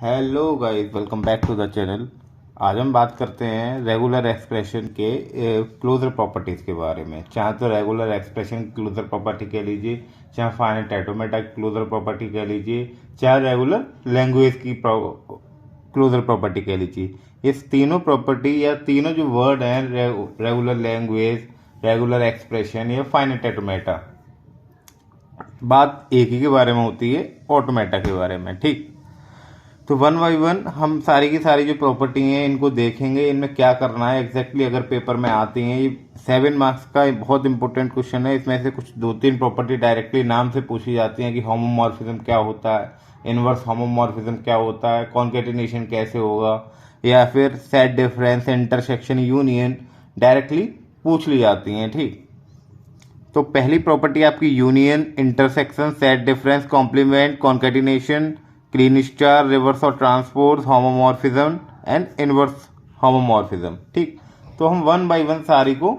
Hello guys, welcome back to the channel. आज हम बात करते हैं रेगुलर एक्सप्रेशन के क्लोजर प्रॉपर्टीज़ के बारे में। चाहे तो रेगुलर एक्सप्रेशन क्लोजर प्रॉपर्टी कह लीजिए, चाहे फाइनाइट ऑटोमेटा क्लोजर प्रॉपर्टी कह लीजिए, चाहे रेगुलर लैंग्वेज की क्लोजर प्रॉपर्टी कह लीजिए। इस तीनों प्रॉपर्टी या तीनों जो वर्ड हैं, रेगुलर लैंग्वेज, रेगुलर एक्सप्रेशन या फाइनाइट ऑटोमेटा, बात एक ही के बारे में होती है, ऑटोमेटा के बारे में। ठीक, तो वन बाई वन हम सारी की सारी जो प्रॉपर्टी हैं इनको देखेंगे, इनमें क्या करना है एग्जैक्टली। अगर पेपर में आती हैं, ये 7 मार्क्स का बहुत इंपॉर्टेंट क्वेश्चन है। इसमें से कुछ 2-3 प्रॉपर्टी डायरेक्टली नाम से पूछी जाती हैं कि होमोमॉर्फिज्म क्या होता है, इनवर्स होमोमॉर्फिज्म क्या होता है, कॉन्केटिनेशन कैसे होगा, या फिर set difference, intersection, union directly पूछ ली जाती हैं। ठीक, तो पहली प्रॉपर्टी आपकी union, intersection, set difference, complement, concatenation, Kleene star, reverse और transpose, homomorphism and inverse homomorphism. ठीक, तो हम वन बाय वन सारी को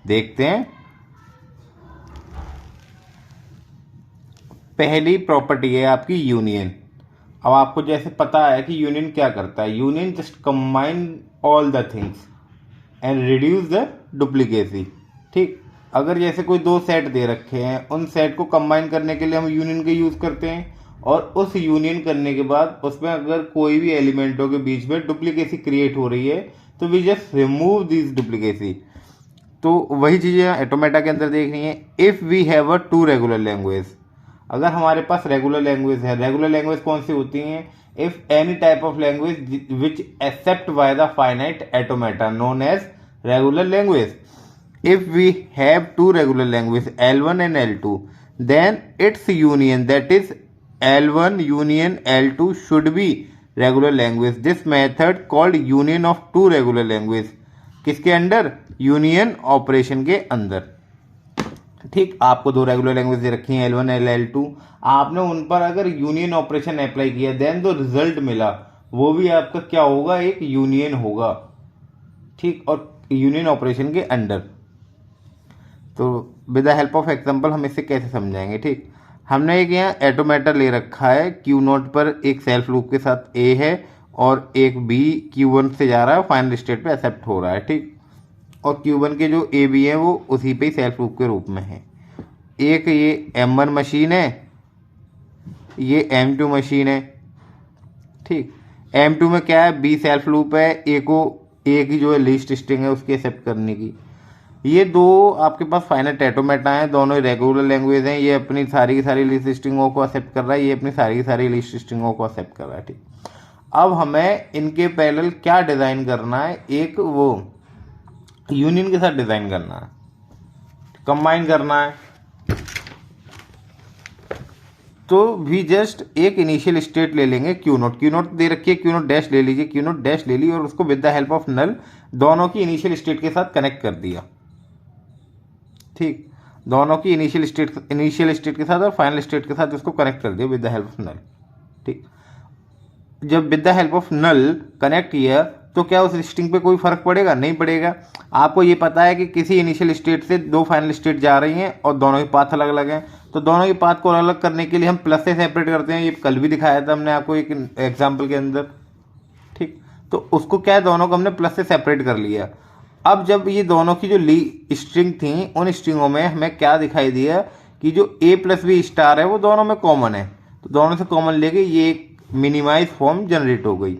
देखते हैं। पहली प्रॉपर्टी है आपकी यूनियन। अब आपको जैसे पता है कि यूनियन क्या करता है, union just combine all the things and reduce the duplicacy. ठीक, अगर जैसे कोई दो सेट दे रखे हैं, उन सेट को कंबाइन करने के लिए हम यूनियन का यूज करते हैं, और उस यूनियन करने के बाद उसमें अगर कोई भी एलिमेंटों के बीच में डुप्लीकेसी क्रिएट हो रही है तो we just remove this duplicacy. तो वही चीज़ें ऑटोमेटा के अंदर देखनी है। If we have a two regular language, अगर हमारे पास रेगुलर लैंग्वेज है, रेगुलर लैंग्वेज कौन सी होती हैं? If any type of language which accept by the finite automata known as regular language. If we have two regular languages L1 and L2, then its union, that is L1 union L2, should be regular language. This method called union of two regular language, किसके अंदर? Union operation के अंदर। ठीक, आपको दो regular language दे रखी हैं L1 और L2, आपने उन पर अगर यूनियन ऑपरेशन अप्लाई किया, देन जो रिजल्ट मिला वो भी आपका क्या होगा? एक यूनियन होगा। ठीक, और यूनियन ऑपरेशन के अंडर। तो with the help of example हम इसे कैसे समझाएंगे। ठीक, हमने एक यहाँ ऑटोमेटा ले रखा है, क्यू नोट पर एक सेल्फ लूप के साथ ए है और एक बी Q1 से जा रहा है, फाइनल स्टेट पे एक्सेप्ट हो रहा है। ठीक, और Q1 के जो ए बी है वो उसी पे ही सेल्फ लूप के रूप में है। एक ये M1 मशीन है, ये M2 मशीन है। ठीक, M2 में क्या है? बी सेल्फ लूप है, ए को ए की जो है लीस्ट स्ट्रिंग है उसकी एक्सेप्ट करने की। ये दो आपके पास फाइनाइट ऑटोमेटा हैं, दोनों रेगुलर लैंग्वेज हैं। ये अपनी सारी की सारी लिस्ट स्ट्रिंगों को एक्सेप्ट कर रहा है, ये अपनी सारी की सारी लिस्ट स्ट्रिंगों को एक्सेप्ट कर रहा है। ठीक, अब हमें इनके पैरेलल क्या डिज़ाइन करना है? एक वो यूनियन के साथ डिज़ाइन करना है, कंबाइन करना है। तो भी जस्ट एक इनिशियल स्टेट ले लेंगे, क्यू नोट दे रखी है, क्यू नोट डैश ले लीजिए, क्यू नोट डैश ले ली और उसको with the help of null दोनों की इनिशियल स्टेट के साथ कनेक्ट कर दिया। ठीक, दोनों की इनिशियल स्टेट के साथ और फाइनल स्टेट के साथ उसको कनेक्ट कर दिया with the help of null. ठीक, जब with the help of null connect किया तो क्या उस स्ट्रिंग पे कोई फर्क पड़ेगा? नहीं पड़ेगा। आपको ये पता है कि किसी इनिशियल स्टेट से दो फाइनल स्टेट जा रही हैं और दोनों के पाथ अलग अलग हैं, तो दोनों के पाथ को अलग अलग करने के लिए हम प्लस से सेपरेट करते हैं। ये कल भी दिखाया था हमने आपको एक एग्जाम्पल के अंदर। ठीक, तो उसको क्या है, दोनों को हमने प्लस से सेपरेट कर लिया। अब जब ये दोनों की जो स्ट्रिंग थी, उन स्ट्रिंगों में हमें क्या दिखाई दिया कि जो ए प्लस बी स्टार है वो दोनों में कॉमन है, तो दोनों से कॉमन लेके ये एक मिनिमाइज फॉर्म जनरेट हो गई।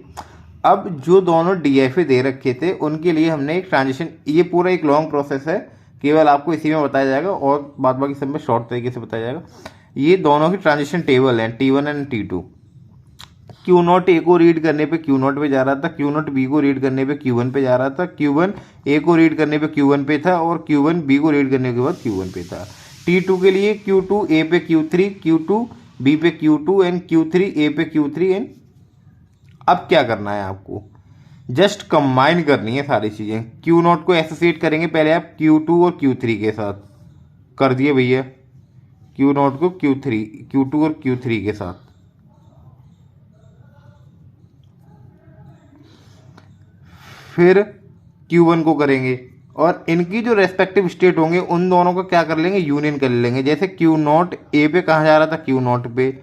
अब जो दोनों DFA दे रखे थे उनके लिए हमने एक ट्रांजिशन, ये पूरा एक लॉन्ग प्रोसेस है, केवल आपको इसी में बताया जाएगा और बाद बाकी सब में शॉर्ट तरीके से बताया जाएगा। ये दोनों की ट्रांजिशन टेबल है, T1 and T2। Q note ए को रीड करने पे क्यू नोट पे जा रहा था, क्यू नोट बी को रीड करने पे Q1 पे जा रहा था, Q1 ए को रीड करने पे Q1 पे था और Q1 बी को रीड करने के बाद Q1 पे था। T2 के लिए Q2 ए पे Q3, Q2 बी पे Q2 एंड Q3 ए पे Q3 एंड। अब क्या करना है आपको? जस्ट कंबाइन करनी है सारी चीज़ें। क्यू नोट को एसोसिएट करेंगे पहले आप Q2 और Q3 के साथ, कर दिए भैया। क्यू नोट को Q2 और Q3 के साथ, फिर Q1 को करेंगे और इनकी जो रेस्पेक्टिव स्टेट होंगे उन दोनों को क्या कर लेंगे? यूनियन कर लेंगे। जैसे क्यू नोट ए पे कहाँ जा रहा था? क्यू नोट पे,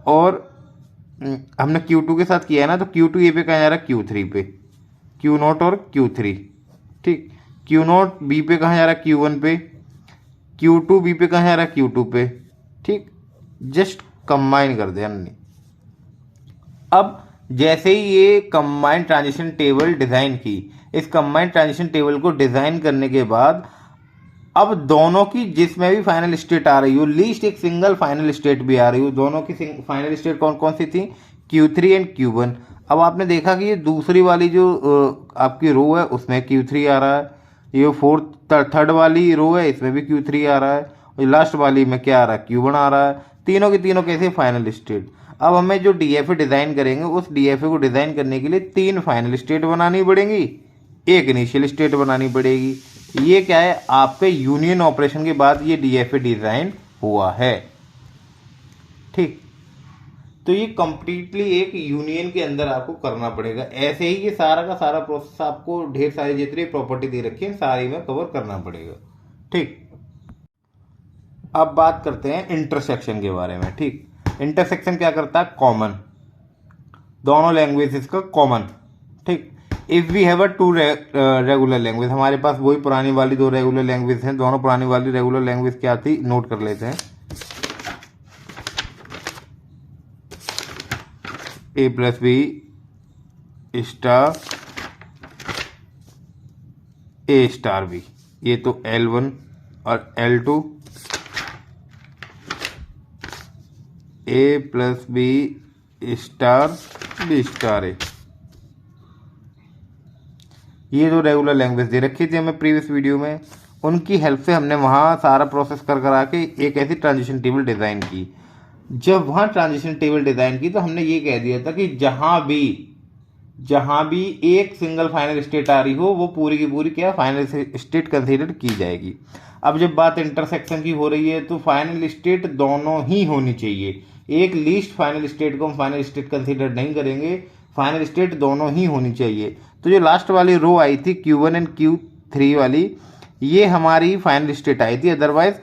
और हमने Q2 के साथ किया है ना, तो Q2 ये पे कहाँ जा रहा है, Q3 पे, Q0 और Q3, ठीक। Q0 B पे कहाँ जा रहा है, Q1 पे, Q2 B पे कहाँ जा रहा है, Q2 पे, ठीक। जस्ट कंबाइन कर दिया हमने। अब जैसे ही ये कंबाइन ट्रांजिशन टेबल डिज़ाइन की, इस कंबाइन ट्रांजिशन टेबल को डिज़ाइन करने के बाद अब दोनों की जिसमें भी फाइनल स्टेट आ रही हो, लीस्ट एक सिंगल फाइनल स्टेट भी आ रही हो, दोनों की फाइनल स्टेट कौन कौन सी थी, Q3 एंड Q1। अब आपने देखा कि ये दूसरी वाली जो आपकी रो है उसमें Q3 आ रहा है, ये थर्ड वाली रो है इसमें भी Q3 आ रहा है, और लास्ट वाली में क्या आ रहा है, Q1 आ रहा है। तीनों की तीनों कैसे फाइनल स्टेट। अब हमें जो DFA डिज़ाइन करेंगे, उस DFA को डिज़ाइन करने के लिए 3 फाइनल स्टेट बनानी पड़ेंगी, एक इनिशियल स्टेट बनानी पड़ेगी। ये क्या है, आपके यूनियन ऑपरेशन के बाद ये DFA डिज़ाइन हुआ है, ठीक। तो ये कंप्लीटली एक यूनियन के अंदर आपको करना पड़ेगा। ऐसे ही ये सारा का सारा प्रोसेस आपको ढेर सारी जितनी प्रॉपर्टी दे रखी है सारी में कवर करना पड़ेगा, ठीक। अब बात करते हैं इंटरसेक्शन के बारे में, ठीक। इंटरसेक्शन क्या करता है, कॉमन, दोनों लैंग्वेजेस का कॉमन, ठीक। If we have a two regular language, हमारे पास वही पुरानी वाली 2 रेगुलर लैंग्वेज हैं, दोनों पुरानी वाली रेगुलर लैंग्वेज क्या थी, नोट कर लेते हैं। A plus B star A star B, ये तो L1 और L2, A plus B star B star A, ये जो रेगुलर लैंग्वेज दे रखी थी हमें प्रीवियस वीडियो में, उनकी हेल्प से हमने वहाँ सारा प्रोसेस कर करा के एक ऐसी ट्रांजिशन टेबल डिज़ाइन की। जब वहाँ ट्रांजिशन टेबल डिज़ाइन की तो हमने ये कह दिया था कि जहाँ भी एक सिंगल फाइनल स्टेट आ रही हो, वो पूरी की पूरी क्या फाइनल स्टेट कंसीडर की जाएगी। अब जब बात इंटरसेक्शन की हो रही है तो फाइनल स्टेट दोनों ही होनी चाहिए, एक लीस्ट फाइनल स्टेट को हम फाइनल स्टेट कंसीडर नहीं करेंगे, फाइनल स्टेट दोनों ही होनी चाहिए। तो जो लास्ट वाली रो आई थी Q1 एंड Q3 वाली, ये हमारी फाइनल स्टेट आई थी। अदरवाइज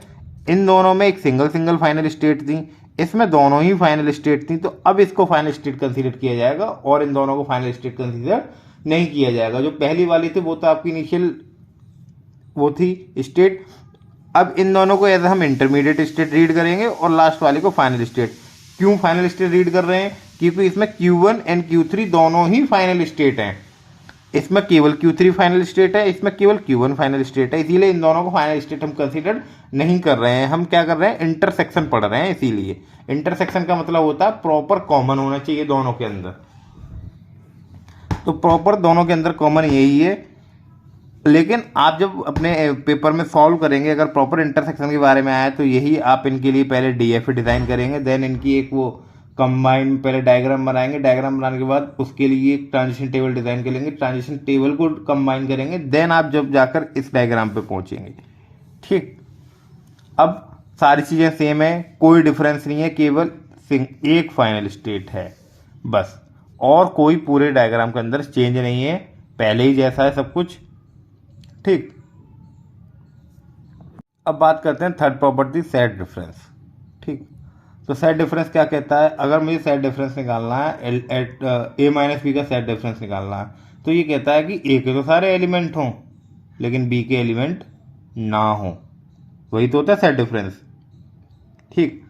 इन दोनों में एक सिंगल फाइनल स्टेट थी, इसमें दोनों ही फाइनल स्टेट थी, तो अब इसको फाइनल स्टेट कंसीडर किया जाएगा और इन दोनों को फाइनल स्टेट कंसीडर नहीं किया जाएगा। जो पहली वाली थी वो तो आपकी इनिशियल वो थी स्टेट, अब इन दोनों को एज हम इंटरमीडिएट स्टेट रीड करेंगे और लास्ट वाले को फाइनल स्टेट। क्यों फाइनल स्टेट रीड कर रहे हैं, क्योंकि इसमें Q1 एंड Q3 दोनों ही फाइनल स्टेट हैं, इसमें केवल Q3 फाइनल स्टेट है, इसमें केवल Q1 फाइनल स्टेट है, इसीलिए इन दोनों को फाइनल स्टेट हम कंसीडर नहीं कर रहे हैं। हम क्या कर रहे हैं, इंटरसेक्शन पढ़ रहे हैं। इसीलिए इंटरसेक्शन का मतलब होता है प्रॉपर कॉमन होना चाहिए दोनों के अंदर, तो प्रॉपर दोनों के अंदर कॉमन यही है। लेकिन आप जब अपने पेपर में सॉल्व करेंगे, अगर प्रॉपर इंटरसेक्शन के बारे में आया तो यही आप इनके लिए पहले DFA डिज़ाइन करेंगे, देन इनकी एक वो कंबाइन पहले डायग्राम बनाएंगे, डायग्राम बनाने के बाद उसके लिए एक ट्रांजिशन टेबल डिज़ाइन करेंगे, ट्रांजिशन टेबल को कंबाइन करेंगे, देन आप जब जाकर इस डायग्राम पे पहुंचेंगे, ठीक। अब सारी चीज़ें सेम है, कोई डिफरेंस नहीं है, केवल एक फाइनल स्टेट है बस, और कोई पूरे डायग्राम के अंदर चेंज नहीं है, पहले ही जैसा है सब कुछ, ठीक। अब बात करते हैं थर्ड प्रॉपर्टी, सेट डिफरेंस, ठीक। तो सेट डिफरेंस क्या कहता है, अगर मुझे सेट डिफरेंस निकालना है, A माइनस बी का सेट डिफरेंस निकालना है, तो ये कहता है कि A के तो सारे एलिमेंट हों लेकिन B के एलिमेंट ना हों, वही तो होता है सेट डिफरेंस, ठीक।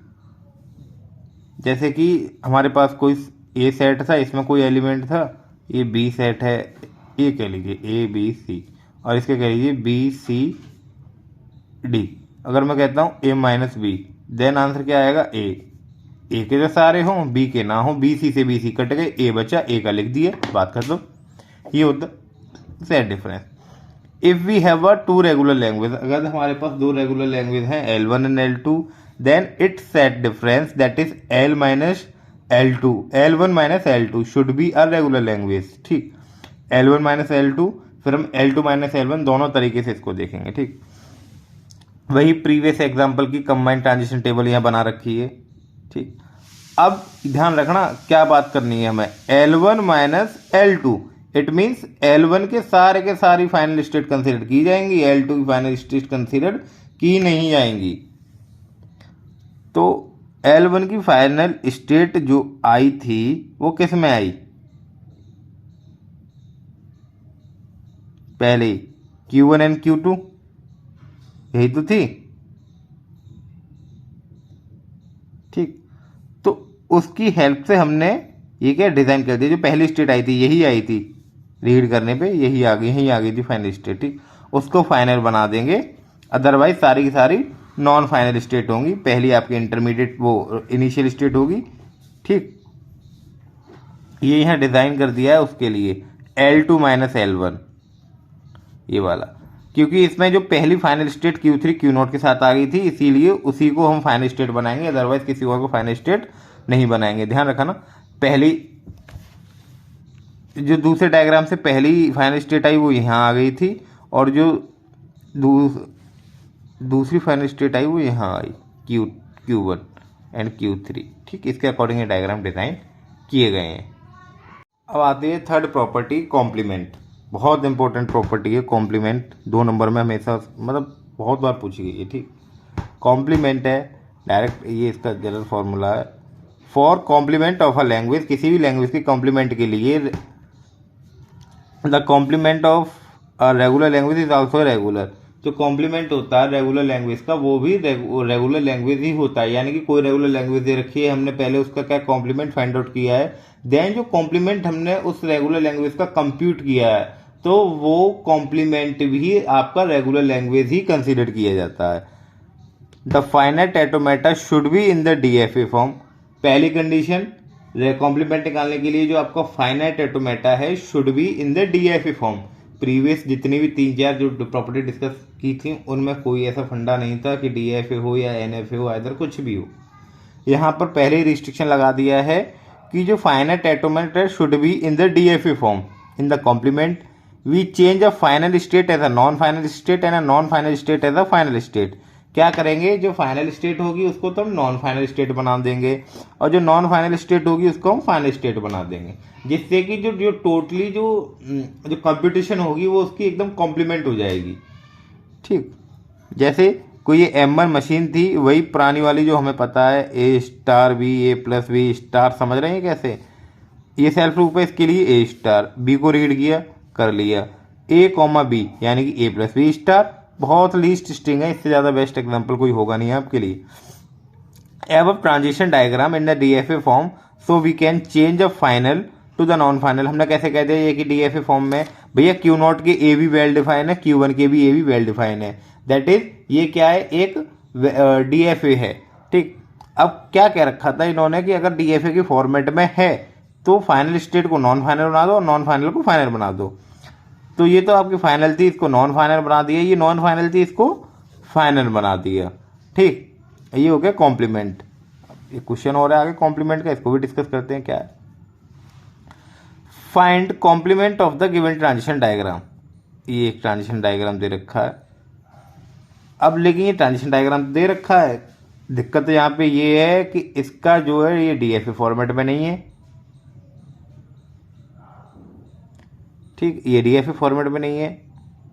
जैसे कि हमारे पास कोई A सेट था, इसमें कोई एलिमेंट था, ये B सेट है, ये कह लीजिए ABC, और इसके कह लीजिए BCD। अगर मैं कहता हूँ A minus B, then answer क्या आएगा, ए के जो सारे हों, B के ना हों, BC से BC कट गए, A बचा, A का लिख दिए, बात कर दो। ये होता set difference. If we have a two regular language, अगर हमारे पास 2 रेगुलर लैंग्वेज हैं L1 and L2, then it's set difference that is L minus L2, L1 minus L2 should be a regular language, ठीक। L1 minus L2, फिर हम L2 minus L1 दोनों तरीके से इसको देखेंगे, ठीक। वही प्रीवियस एग्जाम्पल की कंबाइंड ट्रांजिशन टेबल यहाँ बना रखी है, ठीक। अब ध्यान रखना क्या बात करनी है हमें, L1 minus L2, it means L1 के सारी फाइनल स्टेट कंसिडर की जाएंगी, L2 की फाइनल स्टेट कंसिडर की नहीं जाएंगी। तो L1 की फाइनल स्टेट जो आई थी वो किस में आई? पहले Q1 एंड Q2, यही तो थी। ठीक, तो उसकी हेल्प से हमने ये क्या डिज़ाइन कर दिया, जो पहली स्टेट आई थी यही आई थी, रीड करने पे यही आ गई थी फाइनल स्टेट। ठीक, उसको फाइनल बना देंगे, अदरवाइज सारी की सारी नॉन फाइनल स्टेट होंगी। पहली आपकी इंटरमीडिएट वो इनिशियल स्टेट होगी। ठीक, ये यहाँ डिज़ाइन कर दिया है उसके लिए L2 माइनस L1 ये वाला, क्योंकि इसमें जो पहली फाइनल स्टेट Q3 Q0 के साथ आ गई थी, इसीलिए उसी को हम फाइनल स्टेट बनाएंगे, अदरवाइज किसी और को फाइनल स्टेट नहीं बनाएंगे। ध्यान रखना, पहली जो दूसरे डायग्राम से पहली फाइनल स्टेट आई वो यहाँ आ गई थी, और जो दूसरी फाइनल स्टेट आई वो यहाँ आई, Q1 एंड Q3। ठीक, इसके अकॉर्डिंग ये डायग्राम डिज़ाइन किए गए हैं। अब आती है थर्ड प्रॉपर्टी, कॉम्प्लीमेंट। बहुत इंपॉर्टेंट प्रॉपर्टी है कॉम्प्लीमेंट, 2 नंबर में हमेशा मतलब बहुत बार पूछी गई है। ठीक, कॉम्प्लीमेंट है डायरेक्ट, ये इसका जनरल फॉर्मूला है। For complement of a language, किसी भी लैंग्वेज की कॉम्प्लीमेंट के लिए the complement of a regular language is also regular. जो कॉम्प्लीमेंट होता है रेगुलर लैंग्वेज का, वो भी रेगुलर लैंग्वेज ही होता है। यानी कि कोई रेगुलर लैंग्वेज दे रखी है, हमने पहले उसका क्या कॉम्प्लीमेंट फाइंड आउट किया है, देन जो कॉम्प्लीमेंट हमने उस रेगुलर लैंग्वेज का कंप्यूट किया है, तो वो कॉम्प्लीमेंट भी आपका रेगुलर लैंग्वेज ही कंसिडर किया जाता है। The finite automata should be in the DFA form. पहली कंडीशन कॉम्प्लीमेंट निकालने के लिए जो आपका फाइनाइट ऑटोमेटा है should be in the DFA form. Previous जितनी भी 3-4 जो प्रॉपर्टी डिस्कस की थी उनमें कोई ऐसा फंडा नहीं था कि DFA हो या NFA हो, इधर कुछ भी हो। यहाँ पर पहले ही रिस्ट्रिक्शन लगा दिया है कि जो finite automata should be in the DFA form. In the complement we change a final state as a non final state and a non final state as a final state. क्या करेंगे, जो final state होगी उसको तो हम non final state बना देंगे, और जो नॉन फाइनल स्टेट होगी उसको हम फाइनल स्टेट बना देंगे, जिससे कि जो जो टोटली जो कंपटीशन होगी वो उसकी एकदम कॉम्प्लीमेंट हो जाएगी। ठीक, जैसे कोई ये M1 मशीन थी, वही पुरानी वाली जो हमें पता है A*B A+B*, समझ रहे हैं कैसे? ये सेल्फ रूप है, इसके लिए A*, B को रीड किया कर लिया, A, B यानी कि A+B*, बहुत लीस्ट स्ट्रिंग है, इससे ज़्यादा बेस्ट एग्जांपल कोई होगा नहीं आपके लिए। अब transition diagram in the DFA form, so we can change a final to the non final. हमने कैसे कह दिया ये कि DFA फॉर्म में भैया Q0 के A भी वेल डिफाइन है, Q1 के भी A भी वेल डिफाइन है, दैट इज ये क्या है, एक DFA है। ठीक, अब क्या कह रखा था इन्होंने कि अगर DFA के फॉर्मेट में है तो फाइनल स्टेट को नॉन फाइनल बना दो और नॉन फाइनल को फाइनल बना दो। तो ये तो आपकी फाइनल थी, इसको नॉन फाइनल बना दिया, ये नॉन फाइनल थी, इसको फाइनल बना दिया। ठीक, ये हो गया कॉम्प्लीमेंट। ये क्वेश्चन हो रहा है आगे कॉम्प्लीमेंट का, इसको भी डिस्कस करते हैं क्या है। Find complement of the given transition diagram. ये एक ट्रांजिशन डायग्राम दे रखा है। अब लेकिन ये ट्रांजिशन डायग्राम दे रखा है, दिक्कत यहाँ पे ये है कि इसका जो है ये DFA फॉर्मेट में नहीं है। ठीक, ये DFA फॉर्मेट में नहीं है,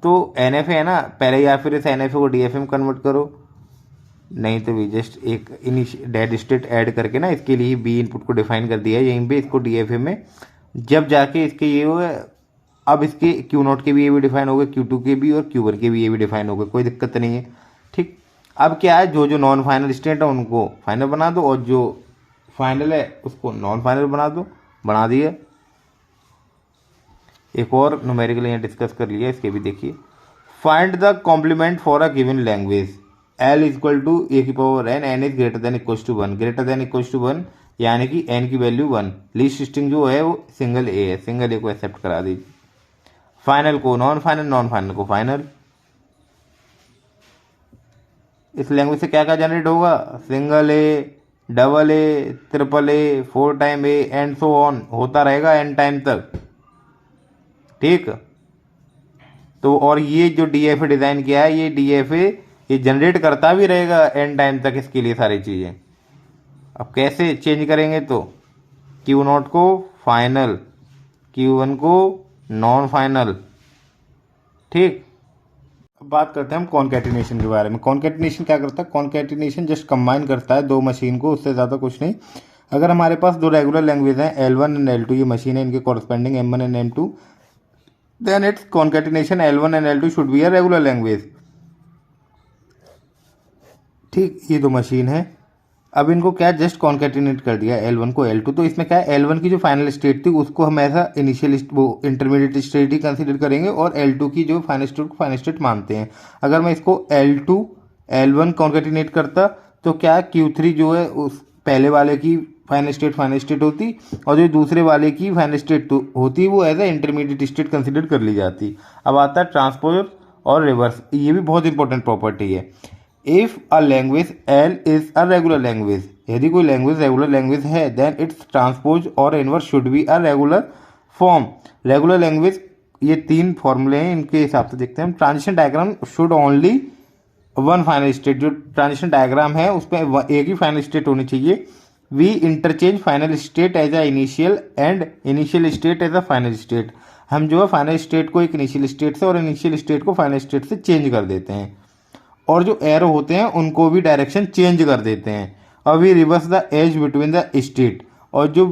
तो NFA है ना, पहले या फिर इस NFA को DFA में कन्वर्ट करो, नहीं तो भी जस्ट एक डेड स्टेट ऐड करके ना इसके लिए B इनपुट को डिफाइन कर दिया है यहीं पे, इसको DFA में जब जाके इसके ये हो, अब इसके Q0 के भी ये भी डिफाइन हो गए, Q2 के भी और Q1 के भी ये भी डिफाइन हो गए, कोई दिक्कत नहीं है। ठीक, अब क्या है, जो जो नॉन फाइनल स्टेट है उनको फाइनल बना दो, और जो फाइनल है उसको नॉन फाइनल बना दो, बना दिया। एक और न्यूमेरिकल यहाँ डिस्कस कर लिया, इसके भी देखिए। Find the complement for a given language, L equal to A⁴n, n is greater than equal to 1, greater than equal to 1 यानी कि n की वैल्यू 1। लीस्ट स्ट्रिंग जो है वो सिंगल A है, सिंगल A को एक्सेप्ट करा दीजिए। फाइनल को नॉन फाइनल, नॉन फाइनल को फाइनल। इस लैंग्वेज से क्या क्या जनरेट होगा, single A, double A, triple A, 4 time A and so on, होता रहेगा n टाइम तक। ठीक, तो और ये जो DFA डिज़ाइन किया है, ये DFA ये जनरेट करता भी रहेगा n टाइम तक इसके लिए सारी चीज़ें। अब कैसे चेंज करेंगे, तो Q0 को फाइनल, Q1 को नॉन फाइनल। ठीक, बात करते हैं हम कॉन्कैटिनेशन के बारे में। कॉन्कैटिनेशन क्या करता है? कॉन्कैटिनेशन जस्ट कंबाइन करता है दो मशीन को, उससे ज़्यादा कुछ नहीं। अगर हमारे पास दो रेगुलर लैंग्वेज हैं L1 एंड L2, ये मशीन है, इनके corresponding M1 and M2, then it's concatenation L1 and L2 should be a regular language. ठीक, ये दो मशीन है। अब इनको क्या जस्ट कॉन्कैटिनेट कर दिया L1 को L2, तो इसमें क्या है, L1 की जो फाइनल स्टेट थी उसको हम ऐसा इनिशियल वो इंटरमीडिएट स्टेट ही कंसीडर करेंगे, और L2 की जो फाइनल स्टेट को फाइनल स्टेट मानते हैं। अगर मैं इसको L2 L1 कॉन्कैटिनेट करता तो क्या Q3 जो है उस पहले वाले की फाइनल स्टेट होती, और जो दूसरे वाले की फाइनल स्टेट होती वो as a intermediate state consider कर ली जाती। अब आता है ट्रांसपोज और रिवर्स, ये भी बहुत इंपॉर्टेंट प्रॉपर्टी है। If a language L is a regular language, यदि कोई लैंग्वेज रेगुलर लैंग्वेज है, देन इट्स ट्रांसपोज और inverse should be a regular form. Regular language, ये तीन फॉर्मूले हैं, इनके हिसाब से देखते हैं हम। Transition diagram should only one final state, जो ट्रांजिशन डायग्राम है उसमें एक ही फाइनल स्टेट होनी चाहिए। We interchange final state as a initial and initial state as a final state. हम जो है फाइनल स्टेट को एक इनिशियल स्टेट से और इनिशियल स्टेट को फाइनल स्टेट से चेंज कर देते हैं, और जो एरो होते हैं उनको भी डायरेक्शन चेंज कर देते हैं। और we reverse the edge between the state, और जो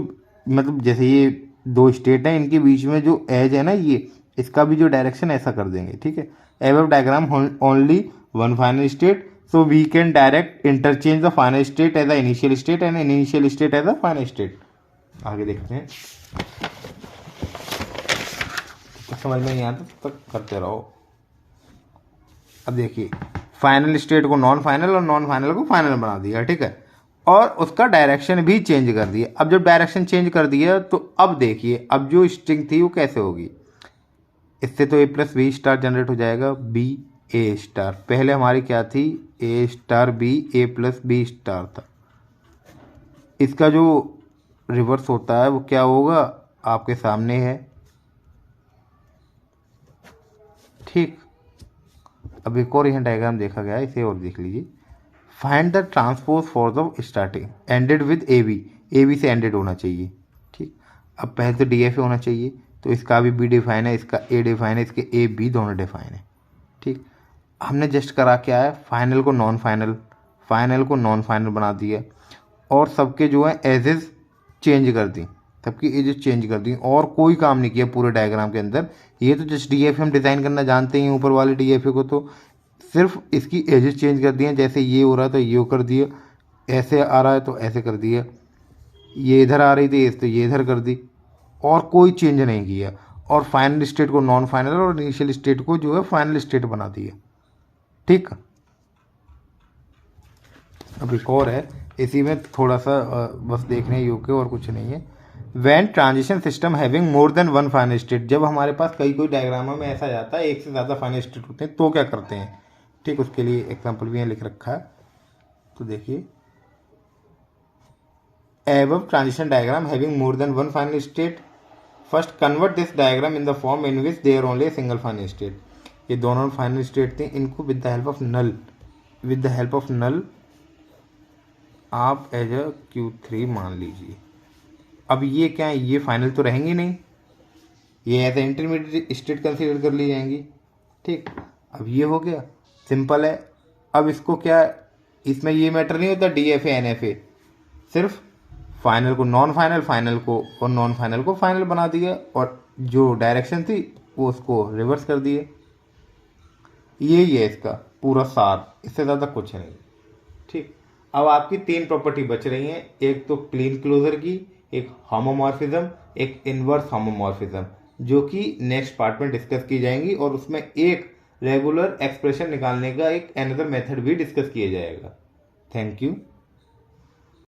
मतलब जैसे ये दो स्टेट हैं इनके बीच में जो एज है ना, ये इसका भी जो डायरेक्शन ऐसा कर देंगे। ठीक है, above diagram only one final state, so we can direct interchange the final state as a initial state and initial state as a final state. आगे देखते हैं, कुछ समझ में नहीं आता तब करते रहो। अब देखिए, फाइनल स्टेट को नॉन फाइनल और नॉन फाइनल को फाइनल बना दिया, ठीक है, और उसका डायरेक्शन भी चेंज कर दिया। अब जब डायरेक्शन चेंज कर दिया तो अब देखिए, अब जो स्ट्रिंग थी वो कैसे होगी। इससे तो A plus B star generate हो जाएगा, B A स्टार। पहले हमारी क्या थी, A star B, A plus B star था। इसका जो रिवर्स होता है वो क्या होगा, आपके सामने है। ठीक, अब एक और यहाँ डायग्राम देखा गया है, इसे और देख लीजिए। Find the transpose for the starting ended with A B से एंडेड होना चाहिए। ठीक, अब पहले तो डी एफ होना चाहिए, तो इसका भी बी डिफाइन है, इसका ए डिफाइन है, इसके ए बी दोनों डिफाइन है। ठीक, हमने जस्ट करा क्या है, फाइनल को नॉन फाइनल, फाइनल को नॉन फाइनल बना दिया, और सबके जो है एजेस चेंज कर दी, सबकी एजेस चेंज कर दी, और कोई काम नहीं किया पूरे डायग्राम के अंदर। ये तो जस्ट डी एफ हम डिज़ाइन करना जानते हैं ऊपर वाले डी एफ को, तो सिर्फ इसकी एजेस चेंज कर दिए। जैसे ये हो रहा है तो ये कर दिया, ऐसे आ रहा है तो ऐसे कर दिया, ये इधर आ रही थी तो ये इधर कर दी, और कोई चेंज नहीं किया। और फाइनल स्टेट को नॉन फाइनल और इनिशियल स्टेट को जो है फाइनल स्टेट बना दिया। ठीक, अब एक और है, इसी में थोड़ा सा बस देखने योग्य और कुछ नहीं है। When transition system having more than one final state, जब हमारे पास कोई डायग्रामों में ऐसा जाता है एक से ज़्यादा फाइनल स्टेट होते हैं तो क्या करते हैं। ठीक, उसके लिए एग्जाम्पल भी यहाँ लिख रखा है, तो देखिए। Above transition diagram having more than one final state, first convert this diagram in the form in which there only a single final state. ये दोनों फाइनल स्टेट थे, इनको with the help of null आप as अ Q3 मान लीजिए। अब ये क्या है, ये फाइनल तो रहेंगी नहीं, ये as a intermediate state consider कर ली जाएंगी। ठीक, अब ये हो गया, सिंपल है। अब इसको क्या, इसमें ये मैटर नहीं होता DFA NFA, सिर्फ फाइनल को नॉन फाइनल, फाइनल को और नॉन फाइनल को फाइनल बना दिया, और जो डायरेक्शन थी वो उसको रिवर्स कर दिए। यही है इसका पूरा सार, इससे ज़्यादा कुछ नहीं। ठीक, अब आपकी तीन प्रॉपर्टी बच रही हैं, एक तो प्लेन क्लोजर की, एक होमोमॉर्फिज्म, एक इनवर्स होमोमॉर्फिज्म, जो कि नेक्स्ट पार्ट में डिस्कस की जाएंगी, और उसमें एक रेगुलर एक्सप्रेशन निकालने का एक अनदर मेथड भी डिस्कस किया जाएगा। Thank you.